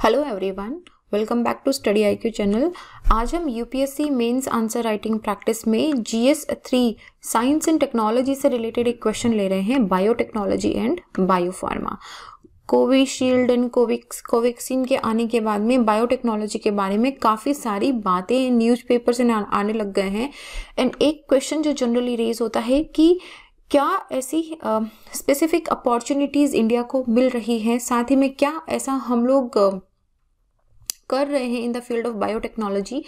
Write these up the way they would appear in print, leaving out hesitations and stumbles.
Hello everyone, welcome back to study IQ channel. आज हम UPSC mains answer writing practice में GS3 science and technology से related एक question ले रहे हैं, biotechnology and biopharma. Covishield and Covaxin के आने के बाद में बायोटेक्नोलॉजी के बारे में काफ़ी सारी बातें न्यूज़पेपर से आने लग गए हैं। एंड एक क्वेश्चन जो जनरली रेज होता है कि क्या ऐसी स्पेसिफिक अपॉर्चुनिटीज़ इंडिया को मिल रही हैं, साथ ही में क्या ऐसा हम लोग कर रहे हैं इन द फील्ड ऑफ बायोटेक्नोलॉजी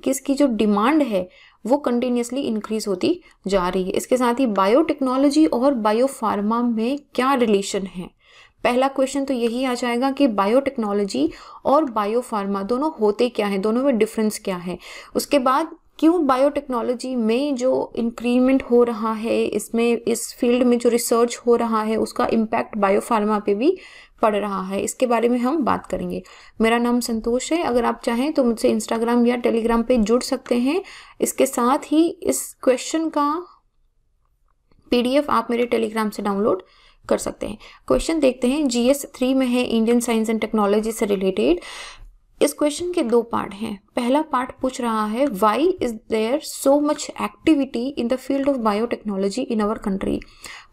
कि इसकी जो डिमांड है वो कंटिन्यूसली इंक्रीज होती जा रही है। इसके साथ ही बायोटेक्नोलॉजी और बायोफार्मा में क्या रिलेशन है। पहला क्वेश्चन तो यही आ जाएगा कि बायोटेक्नोलॉजी और बायोफार्मा दोनों होते क्या हैं, दोनों में डिफरेंस क्या है। उसके बाद क्यों बायोटेक्नोलॉजी में जो इंक्रीमेंट हो रहा है, इसमें इस फील्ड में जो रिसर्च हो रहा है उसका इम्पैक्ट बायोफार्मा पे भी पड़ रहा है, इसके बारे में हम बात करेंगे। मेरा नाम संतोष है। अगर आप चाहें तो मुझसे इंस्टाग्राम या टेलीग्राम पे जुड़ सकते हैं। इसके साथ ही इस क्वेश्चन का PDF आप मेरे टेलीग्राम से डाउनलोड कर सकते हैं। क्वेश्चन देखते हैं, GS3 में है, इंडियन साइंस एंड टेक्नोलॉजी से रिलेटेड। इस क्वेश्चन के दो पार्ट हैं। पहला पार्ट पूछ रहा है, why is there so much activity in the field of biotechnology in our country.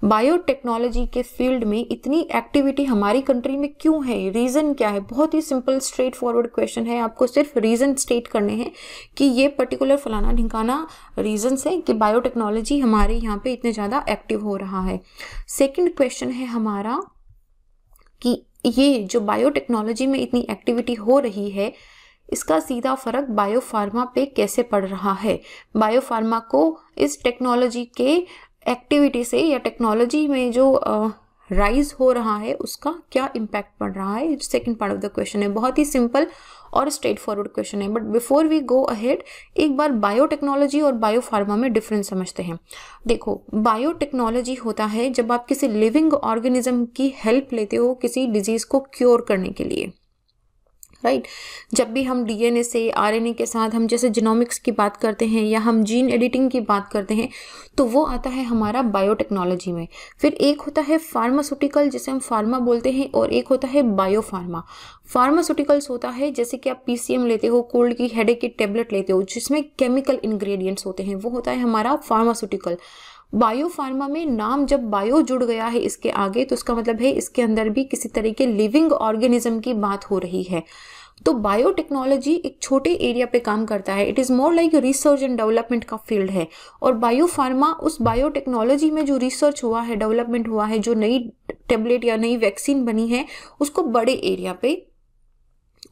Biotechnology के फील्ड में इतनी एक्टिविटी हमारी कंट्री में क्यों है, रीज़न क्या है। बहुत ही सिंपल स्ट्रेट फॉरवर्ड क्वेश्चन है। आपको सिर्फ रीज़न स्टेट करने हैं कि ये पर्टिकुलर फलाना ढिमकाना रीज़न है कि बायोटेक्नोलॉजी हमारे यहाँ पे इतने ज़्यादा एक्टिव हो रहा है। सेकेंड क्वेश्चन है हमारा कि ये जो बायोटेक्नोलॉजी में इतनी एक्टिविटी हो रही है, इसका सीधा फर्क बायोफार्मा पे कैसे पड़ रहा है। बायोफार्मा को इस टेक्नोलॉजी के एक्टिविटी से या टेक्नोलॉजी में जो राइज हो रहा है उसका क्या इम्पैक्ट पड़ रहा है। Second part of the question है। बहुत ही सिंपल और स्ट्रेट फॉरवर्ड क्वेश्चन है। But before we go ahead, एक बार बायोटेक्नोलॉजी और बायोफार्मा में डिफरेंस समझते हैं। देखो, बायोटेक्नोलॉजी होता है जब आप किसी लिविंग ऑर्गेनिज्म की हेल्प लेते हो किसी डिजीज को क्योर करने के लिए, राइट। जब भी हम DNA से RNA के साथ हम जैसे जीनोमिक्स की बात करते हैं या हम जीन एडिटिंग की बात करते हैं तो वो आता है हमारा बायोटेक्नोलॉजी में। फिर एक होता है फार्मास्यूटिकल जिसे हम फार्मा बोलते हैं, और एक होता है बायोफार्मा। फार्मास्यूटिकल्स होता है जैसे कि आप PCM लेते हो, कोल्ड की हेडेक की टेबलेट लेते हो जिसमें केमिकल इंग्रेडिएंट्स होते हैं, वो होता है हमारा फार्मास्यूटिकल। बायोफार्मा में नाम जब बायो जुड़ गया है इसके आगे तो उसका मतलब है इसके अंदर भी किसी तरह के लिविंग ऑर्गेनिज्म की बात हो रही है। तो बायोटेक्नोलॉजी एक छोटे एरिया पे काम करता है। It is more like research and development का फील्ड है। और बायोफार्मा उस बायोटेक्नोलॉजी में जो रिसर्च हुआ है, डेवलपमेंट हुआ है, जो नई टेबलेट या नई वैक्सीन बनी है, उसको बड़े एरिया पे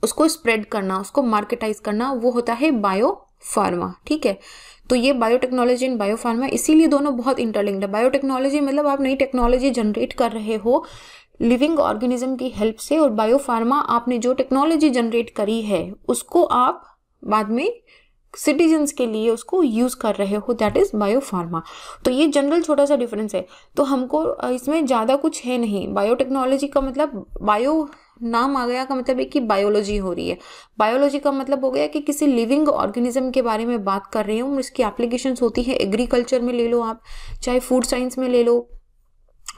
उसको स्प्रेड करना, उसको मार्केटाइज करना, वो होता है बायोफार्मा। ठीक है, तो ये बायोटेक्नोलॉजी एंड बायोफार्मा इसीलिए दोनों बहुत इंटरलिंक्ड है। बायोटेक्नोलॉजी मतलब आप नई टेक्नोलॉजी जनरेट कर रहे हो लिविंग ऑर्गेनिज्म की हेल्प से, और बायोफार्मा आपने जो टेक्नोलॉजी जनरेट करी है उसको आप बाद में सिटीजन्स के लिए उसको यूज कर रहे हो, दैट इज बायोफार्मा। तो ये जनरल छोटा सा डिफरेंस है। तो हमको इसमें ज़्यादा कुछ है नहीं। बायोटेक्नोलॉजी का मतलब, बायो नाम आ गया का मतलब है कि बायोलॉजी हो रही है। बायोलॉजी का मतलब हो गया कि किसी लिविंग ऑर्गेनिज्म के बारे में बात कर रही हूँ। इसकी एप्लीकेशंस होती है एग्रीकल्चर में ले लो आप, चाहे फूड साइंस में ले लो।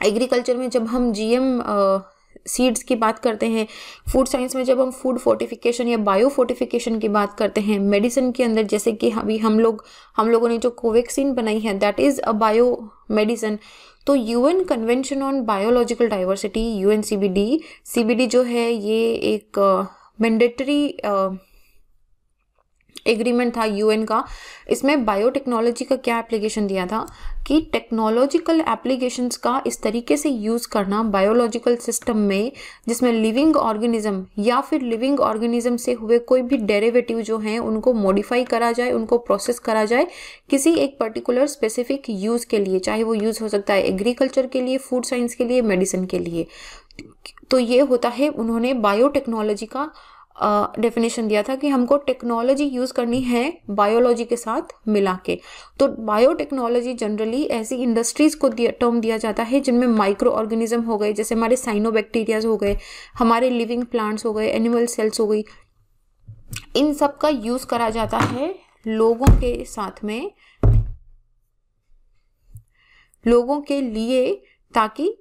एग्रीकल्चर में जब हम GM सीड्स की बात करते हैं, फूड साइंस में जब हम फूड फोर्टिफिकेशन या बायो फोर्टिफिकेशन की बात करते हैं, मेडिसिन के अंदर जैसे कि अभी हम लोगों ने जो कोवैक्सीन बनाई है that is a bio medicine. तो UN convention on biological diversity, CBD जो है ये एक मैंडेटरी एग्रीमेंट था UN का। इसमें बायोटेक्नोलॉजी का क्या एप्लीकेशन दिया था कि टेक्नोलॉजिकल एप्लीकेशंस का इस तरीके से यूज़ करना बायोलॉजिकल सिस्टम में जिसमें लिविंग ऑर्गेनिज्म या फिर लिविंग ऑर्गेनिज्म से हुए कोई भी डेरिवेटिव जो हैं उनको मॉडिफाई करा जाए, उनको प्रोसेस करा जाए किसी एक पर्टिकुलर स्पेसिफिक यूज़ के लिए, चाहे वो यूज़ हो सकता है एग्रीकल्चर के लिए, फूड साइंस के लिए, मेडिसिन के लिए। तो ये होता है, उन्होंने बायोटेक्नोलॉजी का डेफिनेशन दिया था कि हमको टेक्नोलॉजी यूज़ करनी है बायोलॉजी के साथ मिला के। तो बायोटेक्नोलॉजी जनरली ऐसी इंडस्ट्रीज़ को टर्म दिया जाता है जिनमें माइक्रो ऑर्गेनिज्म हो गए, जैसे हमारे साइनोबैक्टीरियाज हो गए, हमारे लिविंग प्लांट्स हो गए, एनिमल सेल्स हो गई, इन सब का यूज़ करा जाता है लोगों के साथ में, लोगों के लिए, ताकि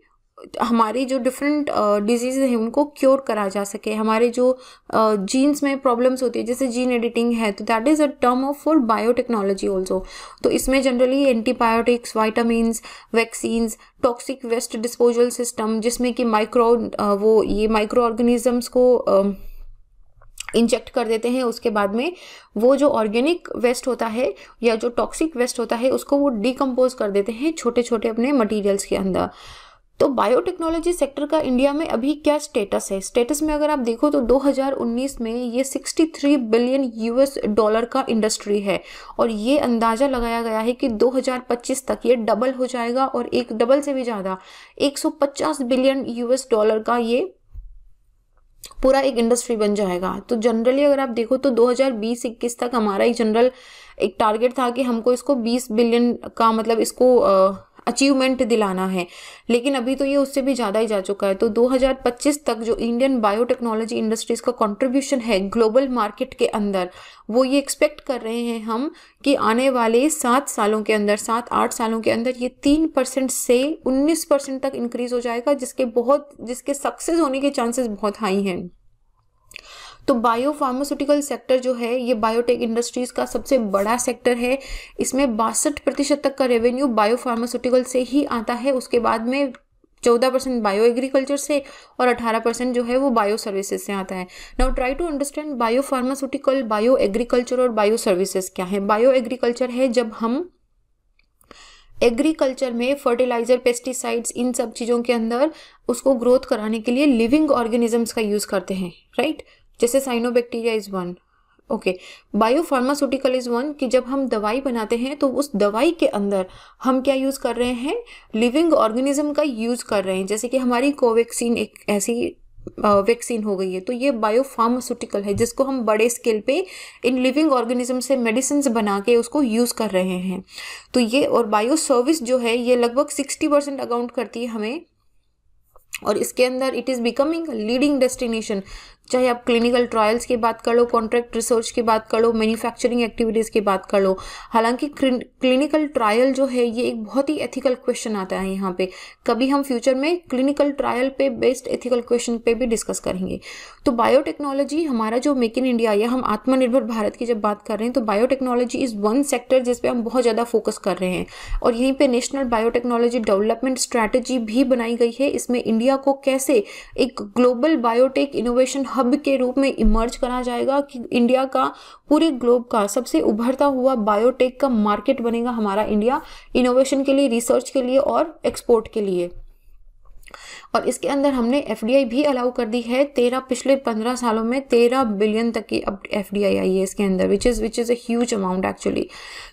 हमारी जो डिफरेंट डिजीज हैं उनको क्योर करा जा सके, हमारे जो जीन्स में प्रॉब्लम्स होती है जैसे जीन एडिटिंग है, तो that is a term of for biotechnology also. तो इसमें generally antibiotics, vitamins, vaccines, toxic waste disposal system, जिसमें कि माइक्रो ऑर्गेनिजम्स को इंजेक्ट कर देते हैं, उसके बाद में वो जो ऑर्गेनिक वेस्ट होता है या जो टॉक्सिक वेस्ट होता है उसको वो डिकम्पोज कर देते हैं छोटे छोटे अपने मटेरियल्स के अंदर। तो बायोटेक्नोलॉजी सेक्टर का इंडिया में अभी क्या स्टेटस है? स्टेटस में अगर आप देखो तो 2019 में ये 63 बिलियन यूएस डॉलर का इंडस्ट्री है और ये अंदाजा लगाया गया है कि 2025 तक ये डबल हो जाएगा और एक डबल से भी ज़्यादा 150 बिलियन यूएस डॉलर का ये पूरा एक इंडस्ट्री बन जाएगा। तो जनरली अगर आप देखो तो 2020-21 तक हमारा एक जनरल एक टारगेट था कि हमको इसको 20 बिलियन का मतलब इसको अचीवमेंट दिलाना है, लेकिन अभी तो ये उससे भी ज़्यादा ही जा चुका है। तो 2025 तक जो इंडियन बायोटेक्नोलॉजी इंडस्ट्रीज का कंट्रीब्यूशन है ग्लोबल मार्केट के अंदर, वो ये एक्सपेक्ट कर रहे हैं हम कि आने वाले 7 सालों के अंदर, 7-8 सालों के अंदर ये 3% से 19% तक इंक्रीज हो जाएगा, जिसके सक्सेस होने के चांसेस बहुत हाई हैं। तो बायो फार्मास्यूटिकल सेक्टर जो है ये बायोटेक इंडस्ट्रीज का सबसे बड़ा सेक्टर है। इसमें 62% तक का रेवेन्यू बायो फार्मास्यूटिकल से ही आता है। उसके बाद में 14% बायो एग्रीकल्चर से और 18% जो है वो बायो सर्विसेज से आता है। Now try to understand bio pharmaceutical, bio agriculture और बायो सर्विसेज क्या है। बायो एग्रीकल्चर है जब हम एग्रीकल्चर में फर्टिलाइजर, पेस्टिसाइड्स, इन सब चीज़ों के अंदर उसको ग्रोथ कराने के लिए लिविंग ऑर्गेनिजम्स का यूज़ करते हैं, राइट। जैसे cyanobacteria is one, okay. Bio pharmaceutical is one कि जब हम दवाई बनाते हैं तो उस दवाई के अंदर हम क्या यूज़ कर रहे हैं, लिविंग ऑर्गेनिज्म का यूज़ कर रहे हैं। जैसे कि हमारी कोवैक्सीन एक ऐसी वैक्सीन हो गई है, तो ये बायो फार्मास्यूटिकल है जिसको हम बड़े स्केल पे इन लिविंग ऑर्गेनिज्म से मेडिसिन बना के उसको यूज़ कर रहे हैं। तो ये और बायो सर्विस जो है ये लगभग 60% अकाउंट करती है हमें, और इसके अंदर it is becoming leading destination. चाहे आप क्लिनिकल ट्रायल्स की बात कर लो, कॉन्ट्रैक्ट रिसर्च की बात कर लो, मैन्युफैक्चरिंग एक्टिविटीज़ की बात कर लो। हालांकि क्लिनिकल ट्रायल जो है ये एक बहुत ही एथिकल क्वेश्चन आता है यहाँ पे। कभी हम फ्यूचर में क्लिनिकल ट्रायल पे बेस्ड एथिकल क्वेश्चन पे भी डिस्कस करेंगे। तो बायोटेक्नोलॉजी हमारा जो मेक इन इंडिया या हम आत्मनिर्भर भारत की जब बात कर रहे हैं तो बायोटेक्नोलॉजी इज़ वन सेक्टर जिस पे हम बहुत ज़्यादा फोकस कर रहे हैं। और यहीं पे नेशनल बायोटेक्नोलॉजी डेवलपमेंट स्ट्रैटेजी भी बनाई गई है। इसमें इंडिया को कैसे एक ग्लोबल बायोटेक इनोवेशन हब के रूप में इमर्ज करा जाएगा कि इंडिया का पूरे ग्लोब का सबसे उभरता हुआ बायोटेक का मार्केट बनेगा हमारा इंडिया, इनोवेशन के लिए, रिसर्च के लिए और एक्सपोर्ट के लिए। और इसके अंदर हमने एफडीआई भी अलाउ कर दी है। पिछले 15 सालों में 13 बिलियन तक की अब एफडीआई आई है इसके अंदर, which is a huge amount actually.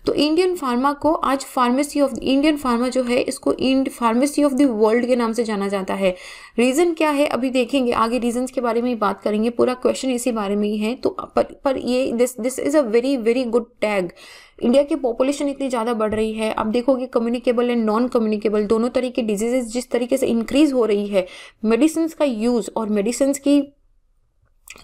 तो इंडियन फार्मा को आज फार्मेसी ऑफ इंडियन फार्मा जो है इसको फार्मेसी ऑफ द वर्ल्ड के नाम से जाना जाता है। रीज़न क्या है अभी देखेंगे, आगे रीजंस के बारे में ही बात करेंगे, पूरा क्वेश्चन इसी बारे में ही है। तो पर ये this is a very very good tag. India की पॉपुलेशन इतनी ज़्यादा बढ़ रही है, आप देखोगे कम्युनिकेबल एंड नॉन कम्युनिकेबल दोनों तरह की डिजीजेज जिस तरीके से इंक्रीज हो रही है, मेडिसिन का यूज़ और मेडिसिन की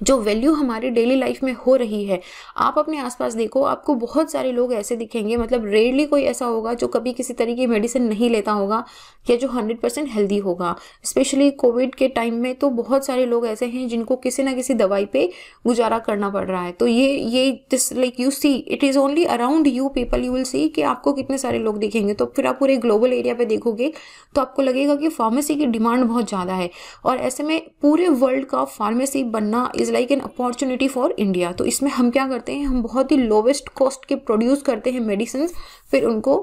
जो वैल्यू हमारी डेली लाइफ में हो रही है। आप अपने आसपास देखो, आपको बहुत सारे लोग ऐसे दिखेंगे, मतलब रेयरली कोई ऐसा होगा जो कभी किसी तरीके की मेडिसिन नहीं लेता होगा या जो 100% हेल्दी होगा। स्पेशली कोविड के टाइम में तो बहुत सारे लोग ऐसे हैं जिनको किसी ना किसी दवाई पे गुजारा करना पड़ रहा है। तो ये this like you see it is only around you people, you will see कि आपको कितने सारे लोग दिखेंगे। तो फिर आप पूरे ग्लोबल एरिया पे देखोगे तो आपको लगेगा कि फार्मेसी की डिमांड बहुत ज़्यादा है, और ऐसे में पूरे वर्ल्ड का फार्मेसी बनना is like an opportunity for India. तो इसमें हम क्या करते हैं, हम बहुत ही लोवेस्ट कॉस्ट के प्रोड्यूस करते हैं मेडिसिन, फिर उनको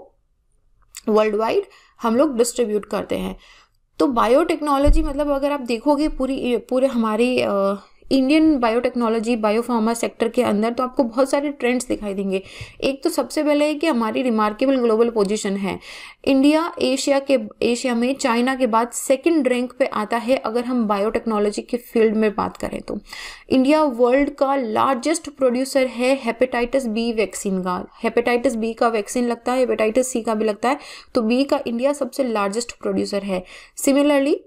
वर्ल्ड वाइड हम लोग डिस्ट्रीब्यूट करते हैं। तो बायोटेक्नोलॉजी मतलब अगर आप देखोगे पूरे हमारी इंडियन बायोटेक्नोलॉजी बायोफार्मा सेक्टर के अंदर तो आपको बहुत सारे ट्रेंड्स दिखाई देंगे। एक तो सबसे पहले है कि हमारी रिमार्केबल ग्लोबल पोजीशन है। इंडिया एशिया में चाइना के बाद सेकंड रैंक पे आता है अगर हम बायोटेक्नोलॉजी के फील्ड में बात करें तो। इंडिया वर्ल्ड का लार्जेस्ट प्रोड्यूसर है हेपेटाइटिस बी वैक्सीन का। हेपेटाइटिस बी का वैक्सीन लगता है, हेपेटाइटिस सी का भी लगता है, तो बी का इंडिया सबसे लार्जेस्ट प्रोड्यूसर है। सिमिलरली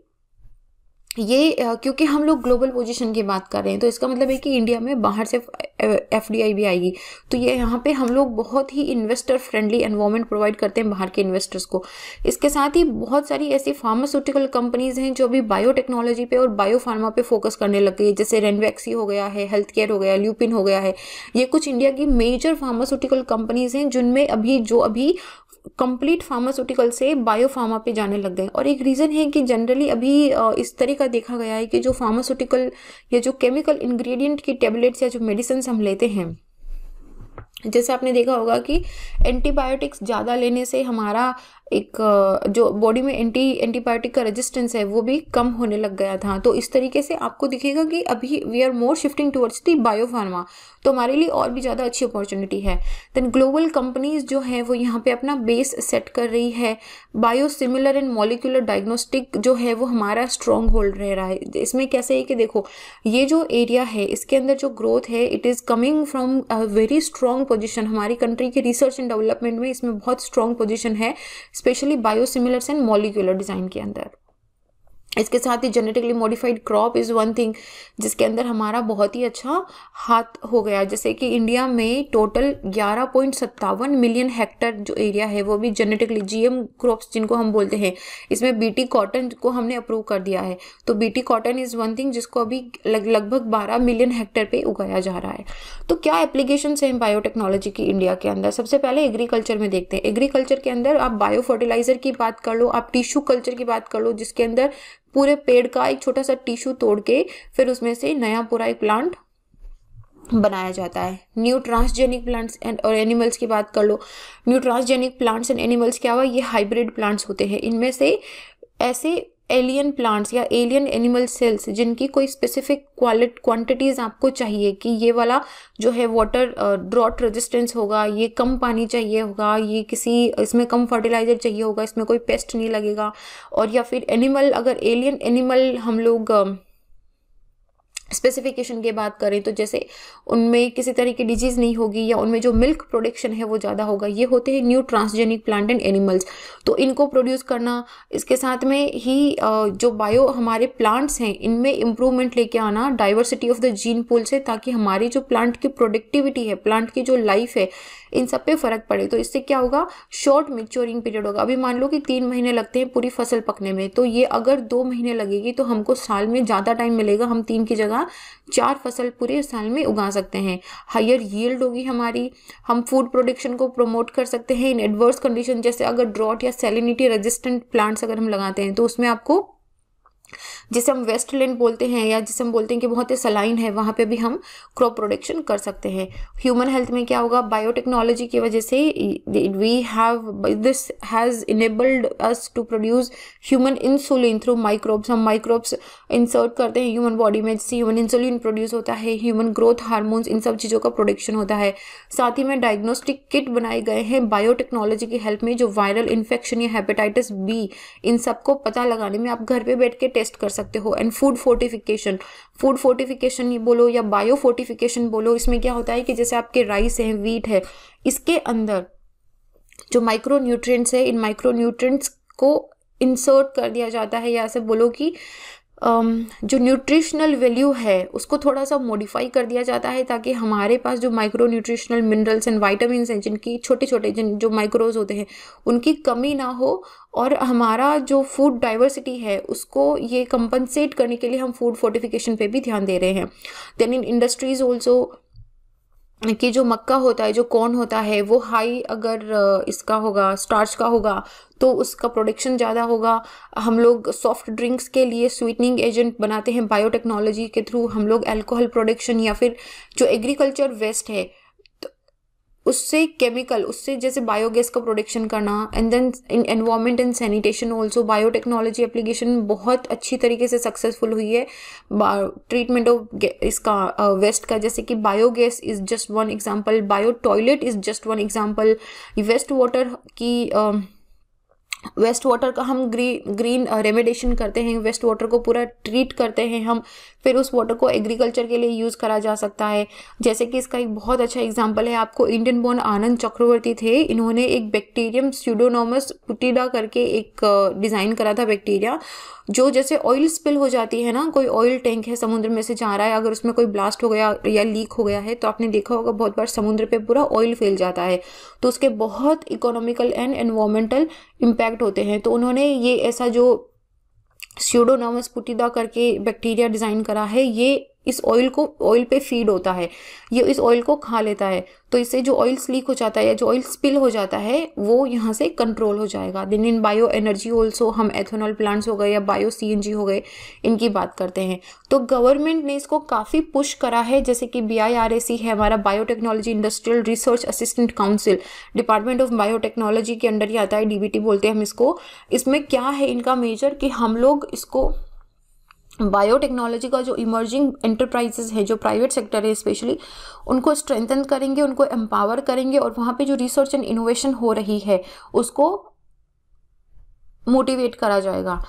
ये क्योंकि हम लोग ग्लोबल पोजीशन की बात कर रहे हैं तो इसका मतलब है कि इंडिया में बाहर से FDI भी आएगी। तो ये यहाँ पे हम लोग बहुत ही इन्वेस्टर फ्रेंडली एनवायरनमेंट प्रोवाइड करते हैं बाहर के इन्वेस्टर्स को। इसके साथ ही बहुत सारी ऐसी फार्मास्यूटिकल कंपनीज हैं जो अभी बायोटेक्नोलॉजी पे और बायो फार्मा पे फोकस करने लग गई है, जैसे रेनवैक्सी हो गया है, हेल्थ केयर हो गया, ल्यूपिन हो गया है। ये कुछ इंडिया की मेजर फार्मास्यूटिकल कंपनीज हैं जिनमें अभी कंप्लीट फार्मास्यूटिकल से बायो फार्मा पे जाने लग गए। और एक रीज़न है कि जनरली अभी इस तरह का देखा गया है कि जो फार्मास्यूटिकल या जो केमिकल इंग्रेडिएंट की टेबलेट्स या जो मेडिसिन हम लेते हैं, जैसे आपने देखा होगा कि एंटीबायोटिक्स ज़्यादा लेने से हमारा एक जो बॉडी में एंटीबायोटिक का रेजिस्टेंस है वो भी कम होने लग गया था। तो इस तरीके से आपको दिखेगा कि अभी we are more shifting towards the bio pharma, तो हमारे लिए और भी ज़्यादा अच्छी अपॉर्चुनिटी है। देन ग्लोबल कंपनीज जो है वो यहाँ पे अपना बेस सेट कर रही है। Bio similar and molecular diagnostic जो है वो हमारा स्ट्रॉन्ग होल्ड रह रहा है। इसमें कैसे है कि देखो ये जो एरिया है इसके अंदर जो ग्रोथ है it is coming from a very strong position. हमारी कंट्री के रिसर्च एंड डेवलपमेंट में इसमें बहुत स्ट्रॉन्ग पोजिशन है, specially biosimilars and molecular design के अंदर। इसके साथ ही genetically modified crop is one thing जिसके अंदर हमारा बहुत ही अच्छा हाथ हो गया। जैसे कि इंडिया में टोटल 11.57 मिलियन हेक्टेयर जो एरिया है वो भी जेनेटिकली GM क्रॉप्स जिनको हम बोलते हैं, इसमें BT कॉटन को हमने अप्रूव कर दिया है। तो BT cotton is one thing जिसको अभी लगभग 12 मिलियन हेक्टेयर पे उगाया जा रहा है। तो क्या एप्लीकेशंस हैं बायोटेक्नोलॉजी की इंडिया के अंदर? सबसे पहले एग्रीकल्चर में देखते हैं। एग्रीकल्चर के अंदर आप बायो फर्टिलाइजर की बात कर लो, आप टिश्यू कल्चर की बात कर लो, जिसके अंदर पूरे पेड़ का एक छोटा सा टिश्यू तोड़ के फिर उसमें से नया पूरा एक प्लांट बनाया जाता है। न्यू ट्रांसजेनिक प्लांट्स एंड और एनिमल्स की बात कर लो। New transgenic plants and animals क्या हुआ, ये हाइब्रिड प्लांट्स होते हैं। इनमें से ऐसे एलियन प्लांट्स या एलियन एनिमल सेल्स जिनकी कोई स्पेसिफिक क्वांटिटीज़ आपको चाहिए कि ये वाला जो है वाटर ड्रॉट रेजिस्टेंस होगा, ये कम पानी चाहिए होगा, ये इसमें कम फर्टिलाइजर चाहिए होगा, इसमें कोई पेस्ट नहीं लगेगा। और या फिर एनिमल, अगर एलियन एनिमल हम लोग स्पेसिफिकेशन की बात करें तो जैसे उनमें किसी तरह की डिजीज़ नहीं होगी या उनमें जो मिल्क प्रोडक्शन है वो ज़्यादा होगा, ये होते हैं new transgenic plant and animals. तो इनको प्रोड्यूस करना, इसके साथ में ही जो बायो हमारे प्लांट्स हैं इनमें इम्प्रूवमेंट लेके आना diversity of the gene pool से, ताकि हमारी जो प्लांट की प्रोडक्टिविटी है, प्लांट की जो लाइफ है, इन सब पे फर्क पड़े। तो इससे क्या होगा, शॉर्ट मैच्योरिंग पीरियड होगा। अभी मान लो कि 3 महीने लगते हैं पूरी फसल पकने में, तो ये अगर 2 महीने लगेगी तो हमको साल में ज़्यादा टाइम मिलेगा। हम 3 की जगह 4 फसल पूरे साल में उगा सकते हैं। हायर यील्ड होगी हमारी। हम फूड प्रोडक्शन को प्रमोट कर सकते हैं इन एडवर्स कंडीशन, जैसे अगर ड्रॉट या सैलिनिटी रेजिस्टेंट प्लांट्स अगर हम लगाते हैं तो उसमें आपको, जिसे हम वेस्टलैंड बोलते हैं या जिसे हम बोलते हैं कि बहुत ही सलाइन है, वहाँ पे भी हम क्रॉप प्रोडक्शन कर सकते हैं। ह्यूमन हेल्थ में क्या होगा, बायोटेक्नोलॉजी की वजह से this has enabled us to produce human insulin through microbes. हम माइक्रोब्स इंसर्ट करते हैं ह्यूमन बॉडी में, जिससे ह्यूमन इंसुलिन प्रोड्यूस होता है, ह्यूमन ग्रोथ हार्मोन्स, इन सब चीज़ों का प्रोडक्शन होता है। साथ ही में डायग्नोस्टिक किट बनाए गए हैं बायोटेक्नोलॉजी की हेल्प में, जो वायरल इन्फेक्शन या हेपेटाइटिस B इन सबको पता लगाने में आप घर पे बैठ के टेस्ट कर सकते हो। एंड फूड फोर्टिफिकेशन बोलो या बायो फोर्टिफिकेशन बोलो, इसमें क्या होता है कि जैसे आपके राइस है, वीट है, इसके अंदर जो माइक्रो न्यूट्रिएंट्स है, इन माइक्रो न्यूट्रिएंट्स को इंसर्ट कर दिया जाता है, या ऐसे बोलो कि जो न्यूट्रिशनल वैल्यू है उसको थोड़ा सा मॉडिफाई कर दिया जाता है, ताकि हमारे पास जो micro nutritional minerals and vitamins हैं, जिनकी छोटे छोटे जो माइक्रोज होते हैं, उनकी कमी ना हो। और हमारा जो फूड डाइवर्सिटी है उसको ये कंपनसेट करने के लिए हम फूड फोर्टिफिकेशन पे भी ध्यान दे रहे हैं। देन इन इंडस्ट्रीज ऑल्सो कि जो मक्का होता है, जो कॉर्न होता है, वो हाई अगर इसका होगा, स्टार्च का होगा, तो उसका प्रोडक्शन ज़्यादा होगा। हम लोग सॉफ्ट ड्रिंक्स के लिए स्वीटनिंग एजेंट बनाते हैं बायोटेक्नोलॉजी के थ्रू। हम लोग अल्कोहल प्रोडक्शन या फिर जो एग्रीकल्चर वेस्ट है उससे केमिकल, उससे जैसे बायोगैस का प्रोडक्शन करना। And then in environment and sanitation also biotechnology application बहुत अच्छी तरीके से सक्सेसफुल हुई है ट्रीटमेंट ऑफ इसका वेस्ट का, जैसे कि biogas is just one example, bio toilet is just one example. Waste water की वेस्ट वाटर का हम ग्रीन रेमेडिएशन करते हैं, वेस्ट वाटर को पूरा ट्रीट करते हैं हम, फिर उस वाटर को एग्रीकल्चर के लिए यूज़ करा जा सकता है। जैसे कि इसका एक बहुत अच्छा एग्जांपल है, आपको इंडियन बोर्न आनंद चक्रवर्ती थे, इन्होंने एक बैक्टीरियम स्यूडोमोनास पुटिडा करके एक डिज़ाइन करा था बैक्टीरिया, जो जैसे ऑयल स्पिल हो जाती है ना, कोई ऑयल टैंक है समुद्र में से जा रहा है, अगर उसमें कोई ब्लास्ट हो गया या लीक हो गया है तो आपने देखा होगा बहुत बार समुद्र पे पूरा ऑयल फैल जाता है, तो उसके बहुत इकोनॉमिकल एंड एनवायरमेंटल इम्पैक्ट होते हैं। तो उन्होंने ये ऐसा जो स्यूडोमोनास पुटिडा करके बैक्टीरिया डिज़ाइन करा है, ये इस ऑयल पे फीड होता है, ये इस ऑयल को खा लेता है, तो इससे जो ऑयल लीक हो जाता है या जो ऑयल स्पिल हो जाता है वो यहाँ से कंट्रोल हो जाएगा। Then in bio energy also हम एथेनॉल प्लांट्स हो गए या बायो CNG हो गए, इनकी बात करते हैं। तो गवर्नमेंट ने इसको काफ़ी पुश करा है, जैसे कि BIRAC है हमारा, biotechnology industrial research assistant council, department of biotechnology के अंडर ही आता है, DBT बोलते हैं हम इसको। इसमें क्या है इनका मेजर कि हम लोग इसको बायोटेक्नोलॉजी का जो इमर्जिंग एंटरप्राइजेज है, जो प्राइवेट सेक्टर है स्पेशली, उनको स्ट्रेंथन करेंगे, उनको एम्पावर करेंगे, और वहाँ पे जो रिसर्च एंड इनोवेशन हो रही है उसको मोटिवेट करा जाएगा।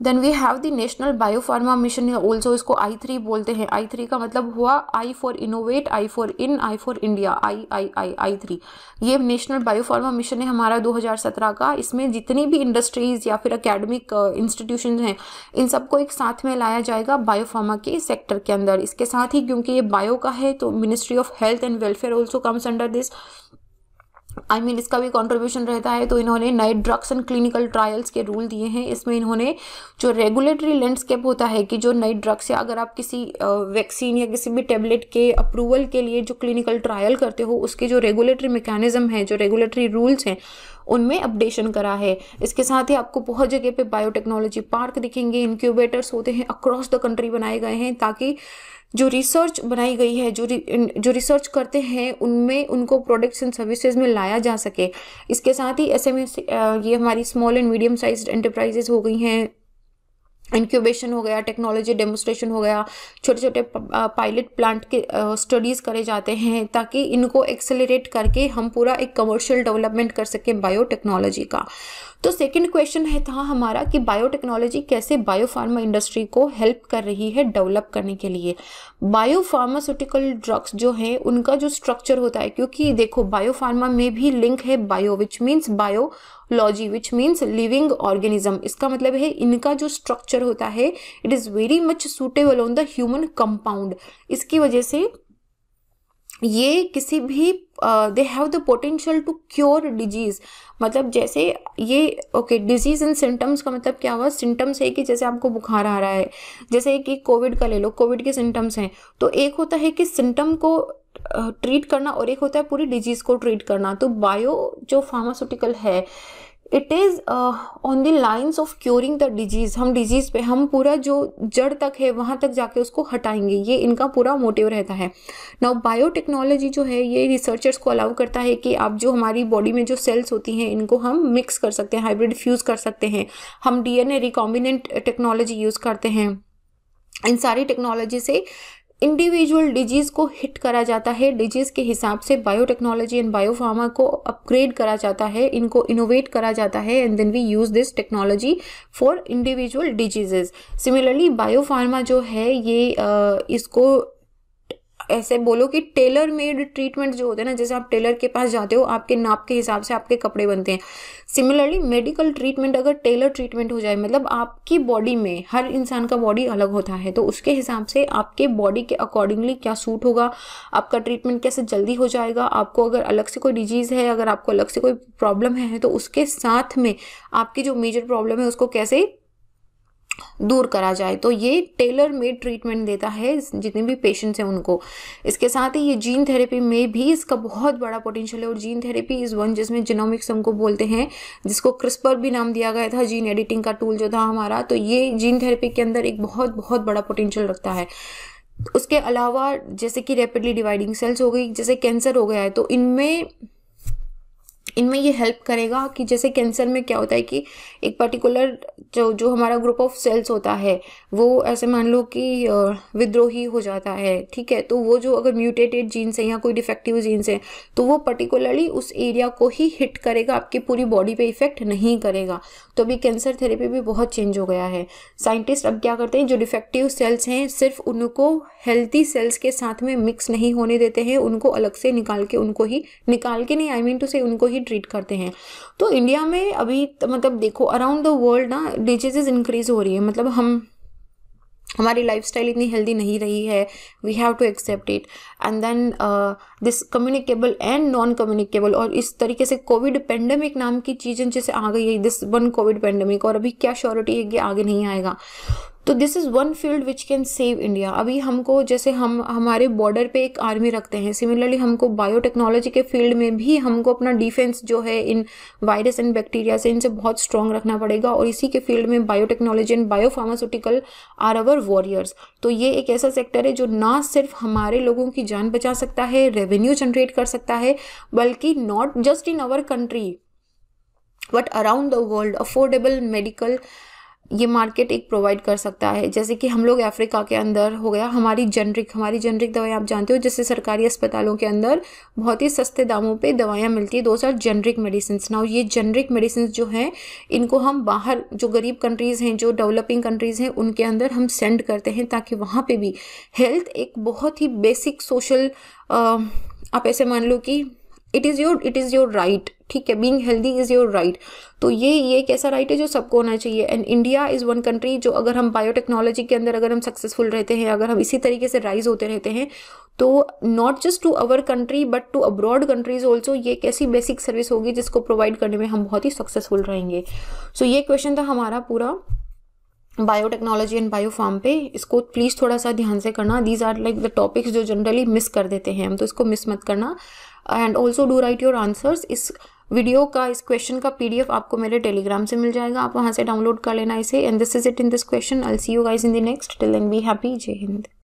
Then we have the national biopharma mission also, इसको I3 बोलते हैं। I3 का मतलब हुआ I for innovate, I for in, I for India, I3। ये नेशनल बायोफार्मा मिशन है हमारा 2017 का। इसमें जितनी भी इंडस्ट्रीज या फिर एकेडमिक इंस्टीट्यूशन हैं, इन सबको एक साथ में लाया जाएगा बायोफार्मा के सेक्टर के अंदर। इसके साथ ही क्योंकि ये बायो का है तो ministry of health and welfare also comes under this, इसका भी कंट्रीब्यूशन रहता है। तो इन्होंने नए ड्रग्स एंड क्लिनिकल ट्रायल्स के रूल दिए हैं। इसमें इन्होंने जो रेगुलेटरी लैंडस्केप होता है कि जो नई ड्रग्स, या अगर आप किसी वैक्सीन या किसी भी टेबलेट के अप्रूवल के लिए जो क्लिनिकल ट्रायल करते हो, उसके जो रेगुलेटरी मैकेनिज्म है, जो रेगुलेटरी रूल्स हैं, उनमें अपडेशन करा है। इसके साथ ही आपको बहुत जगह पे बायोटेक्नोलॉजी पार्क दिखेंगे, इंक्यूबेटर्स होते हैं अक्रॉस द कंट्री बनाए गए हैं, ताकि जो रिसर्च बनाई गई है, जो रिसर्च करते हैं उनमें उनको प्रोडक्ट्स एंड सर्विसेज में लाया जा सके। इसके साथ ही SME, ये हमारी small and medium sized enterprises हो गई हैं, इंक्यूबेशन हो गया, टेक्नोलॉजी डेमोस्ट्रेशन हो गया, छोटे छोटे पायलट प्लांट के स्टडीज़ करे जाते हैं, ताकि इनको एक्सेलरेट करके हम पूरा एक कमर्शियल डेवलपमेंट कर सकें बायोटेक्नोलॉजी का। तो सेकंड क्वेश्चन था हमारा कि बायोटेक्नोलॉजी कैसे बायोफार्मा इंडस्ट्री को हेल्प कर रही है डेवलप करने के लिए। बायोफार्मास्यूटिकल ड्रग्स जो है उनका जो स्ट्रक्चर होता है, क्योंकि देखो बायोफार्मा में भी लिंक है bio which means biology which means living organism. इसका मतलब है इनका जो स्ट्रक्चर होता है it is very much suitable on the human compound. इसकी वजह से ये किसी भी they have the potential to cure disease. मतलब जैसे ये डिजीज एंड सिम्टम्स का मतलब क्या हुआ, सिम्टम्स है कि जैसे आपको बुखार आ रहा है, जैसे कि कोविड का ले लो, कोविड के सिम्टम्स हैं, तो एक होता है कि सिम्टम को ट्रीट करना और एक होता है पूरी डिजीज को ट्रीट करना। तो बायो जो फार्मास्यूटिकल है it is on the lines of curing the disease. हम डिजीज़ पे हम पूरा जो जड़ तक है वहाँ तक जाके उसको हटाएंगे, ये इनका पूरा मोटिव रहता है। नाउ बायोटेक्नोलॉजी जो है ये रिसर्चर्स को अलाउ करता है कि आप जो हमारी बॉडी में जो सेल्स होती हैं इनको हम मिक्स कर सकते हैं, हाइब्रिड फ्यूज़ कर सकते हैं, हम DNA रिकॉम्बिनेंट टेक्नोलॉजी यूज़ करते हैं। इन सारी टेक्नोलॉजी से इंडिविजुअल डिजीज़ को हिट करा जाता है, डिजीज़ के हिसाब से बायोटेक्नोलॉजी एंड बायोफार्मा को अपग्रेड करा जाता है, इनको इनोवेट करा जाता है, and then we use this technology for individual diseases. Similarly biopharma जो है ये इसको ऐसे बोलो कि टेलर मेड ट्रीटमेंट जो होते हैं ना, जैसे आप टेलर के पास जाते हो, आपके नाप के हिसाब से आपके कपड़े बनते हैं। सिमिलरली मेडिकल ट्रीटमेंट अगर टेलर ट्रीटमेंट हो जाए, मतलब आपकी बॉडी में, हर इंसान का बॉडी अलग होता है, तो उसके हिसाब से आपके बॉडी के अकॉर्डिंगली क्या सूट होगा, आपका ट्रीटमेंट कैसे जल्दी हो जाएगा। आपको अगर अलग से कोई डिजीज़ है, अगर आपको अलग से कोई प्रॉब्लम है, तो उसके साथ में आपकी जो मेजर प्रॉब्लम है उसको कैसे दूर करा जाए, तो ये टेलर मेड ट्रीटमेंट देता है जितने भी पेशेंट्स हैं उनको। इसके साथ ही ये जीन थेरेपी में भी इसका बहुत बड़ा पोटेंशियल है, और जीन थेरेपी इज़ वन जिसमें जीनोमिक्स हमको बोलते हैं, जिसको क्रिस्पर भी नाम दिया गया था, जीन एडिटिंग का टूल जो था हमारा। तो ये जीन थेरेपी के अंदर एक बहुत बहुत बड़ा पोटेंशियल रखता है। उसके अलावा जैसे कि रैपिडली डिवाइडिंग सेल्स हो गई, जैसे कैंसर हो गया है, तो इनमें इनमें ये हेल्प करेगा कि जैसे कैंसर में क्या होता है कि एक पर्टिकुलर जो हमारा ग्रुप ऑफ सेल्स होता है वो ऐसे मान लो कि विद्रोही हो जाता है, ठीक है, तो वो जो अगर म्यूटेटेड जीन्स है या कोई डिफेक्टिव जीन्स है तो वो पर्टिकुलरली उस एरिया को ही हिट करेगा, आपकी पूरी बॉडी पे इफेक्ट नहीं करेगा। तो अभी कैंसर थेरेपी भी बहुत चेंज हो गया है। साइंटिस्ट अब क्या करते हैं, जो डिफेक्टिव सेल्स हैं सिर्फ उनको हेल्थी सेल्स के साथ में मिक्स नहीं होने देते हैं, उनको अलग से निकाल के नहीं, आई मीन टू से उनको ही ट्रीट करते हैं। तो इंडिया में अभी मतलब देखो अराउंड द वर्ल्ड ना डिजीजेस इंक्रीज हो रही है, मतलब हमारी लाइफस्टाइल इतनी हेल्दी नहीं रही है, we have to accept it. And then this communicable and non communicable, और इस तरीके से कोविड पेंडेमिक नाम की चीज़ें जैसे आ गई है, दिस वन कोविड पेंडेमिक, और अभी क्या श्योरिटी है कि आगे नहीं आएगा। तो this is one field which can save India. अभी हमको जैसे हम हमारे बॉर्डर पे एक आर्मी रखते हैं, सिमिलरली हमको बायोटेक्नोलॉजी के फील्ड में भी हमको अपना डिफेंस जो है इन वायरस एंड बैक्टीरिया से, इनसे बहुत स्ट्रॉन्ग रखना पड़ेगा। और इसी के फील्ड में biotechnology and biopharmaceutical are our warriors. तो ये एक ऐसा सेक्टर है जो ना सिर्फ हमारे लोगों की जान बचा सकता है, रेवेन्यू जनरेट कर सकता है, बल्कि not just in our country but around the world affordable medical ये मार्केट एक प्रोवाइड कर सकता है। जैसे कि हम लोग अफ्रीका के अंदर हो गया, हमारी जेनरिक दवाएं आप जानते हो, जैसे सरकारी अस्पतालों के अंदर बहुत ही सस्ते दामों पे दवाइयाँ मिलती है, those are generic medicine. Now ये जेनरिक मेडिसिन जो हैं इनको हम बाहर जो गरीब कंट्रीज़ हैं, जो डेवलपिंग कंट्रीज़ हैं, उनके अंदर हम सेंड करते हैं ताकि वहाँ पे भी हेल्थ एक बहुत ही बेसिक सोशल आप ऐसे मान लो कि इट इज़ योर राइट, ठीक है, being healthy is your right. तो ये एक ऐसा राइट है जो सबको होना चाहिए। And India is one country जो अगर हम बायोटेक्नोलॉजी के अंदर अगर हम सक्सेसफुल रहते हैं, अगर हम इसी तरीके से राइज होते रहते हैं, तो not just to our country but to abroad countries also ये एक ऐसी बेसिक सर्विस होगी जिसको प्रोवाइड करने में हम बहुत ही सक्सेसफुल रहेंगे। सो ये क्वेश्चन था हमारा पूरा बायोटेक्नोलॉजी एंड बायोफार्म पे। इसको प्लीज़ थोड़ा सा ध्यान से करना, these are like the topics जो जनरली मिस कर देते हैं हम, तो इसको मिस मत करना। And also do write your answers. इस वीडियो का, इस क्वेश्चन का PDF आपको मेरे टेलीग्राम से मिल जाएगा, आप वहाँ से डाउनलोड कर लेना इसे। And this is it in this question. I will see you guys in the next. Till then be happy. जय हिंद।